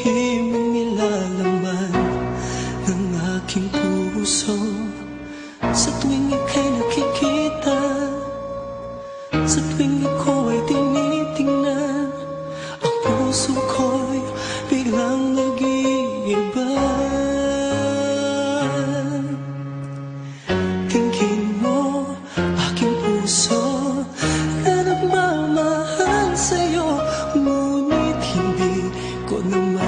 lihimong nilalaman ng aking puso. Sa tuwing ika'y nakikita, sa tuwing ako ay tinitingnan, ang puso ko'y biglang nag-iiba. Tingin mo, aking puso na nagmamahal sa'yo, ngunit hindi ko naman